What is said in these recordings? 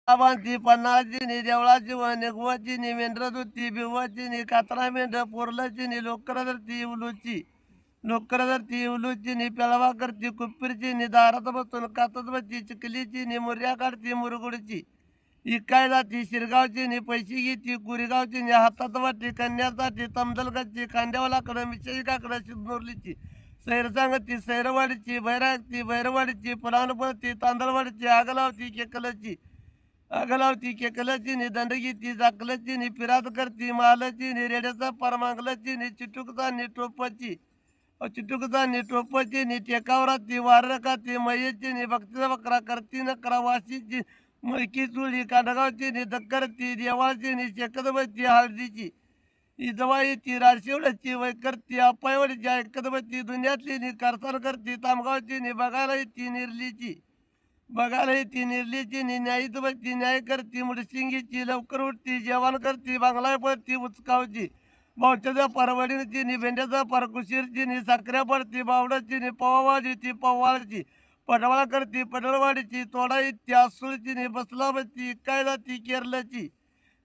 आबांची पन्नाळाची नी देवळाची व निगवाची नी मेंढरदुती बिवाची नी कात्रा मेंढ पोरलाची नी लोकरधरती उलूची लोकरधरती उलूची नी पेळवा करती कुप्पीरची नी दारात बसून कातत बसची चिखलीची नी मुर्या काढती मुरगुडची इकाय जाती शिरगावची नी पैशी घेती कुरीगावची नी हातात वाटी कन्यासाठी तमदलगाची खांद्यावालाकडं मिशईकाकडं शिदनोरलीची सैरसांगती सैरवाडीची बैरागती बैरवाडीची पुराणपळती तांदळवाडीची आगलावती केकलची अगलावती केकलची नी दंडगीची जाकलची नी पिरात करती मालची नी रेड्याचा परमांगलची नी चिटुकचा नी टोपची चिटुकचा नी टोपची नी टेकावराती वारकाती मयची नी भक्तीचा बकरा करती नकरा वाशीची मळकी चुळी कांडगावची नी दक्करती देवाची नी शेकदबती हळदीची इजवाई ती राशिवड्याची वैकरती अपायवडीची ऐकदबती दुनियातली नी करतान करती तामगावची नी बघायला ती निर्लीची बघायला ती निर्लीची नी न्यायीत बसती न्याय करती मुडशिंगीची लवकर उठती जेवण करती बांगला पडती उचकावची बावच्याच्या परवडीची नी भेंड्याचा परकुशीरची नी साखऱ्या पडती बावडाची नी पवावाडीची पवाळची पडवाळा करती पडळवाडीची तोडा इत्ती आसुळची नी बसला बसती काय जाती केरलाची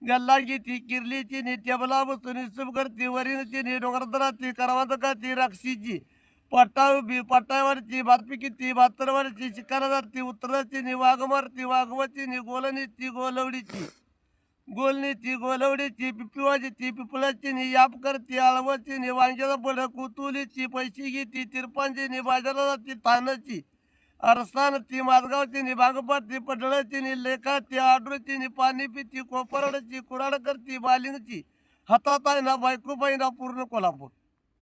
गल्लागी ती किरलीची नी टेबला बसून हिशोब करती वरीनची नी डोंगरदराची करवांदकाची राक्षीची पटावरची भातपिकीची भातरवाडीची शिकारा जाती उतराची नी वाघमारती वाघवाची नी गोलनीची गोलवडीची गोलनीची गोलवडीची पिपिवाची पिपळाची नी याप करती आळवाची नी वांग्याचा पड कुतुलीची पैशी घेती तिरपांची नी बाजारात जाती थानाची अरसान ती माजगावची नी बागपाती पडळाची नी लेखाची आडरूची नी पाणी पिती कोपरडची कुडाड करती बालिंगची हातात आहे ना बायको पाहिना पूर्ण कोल्हापूर.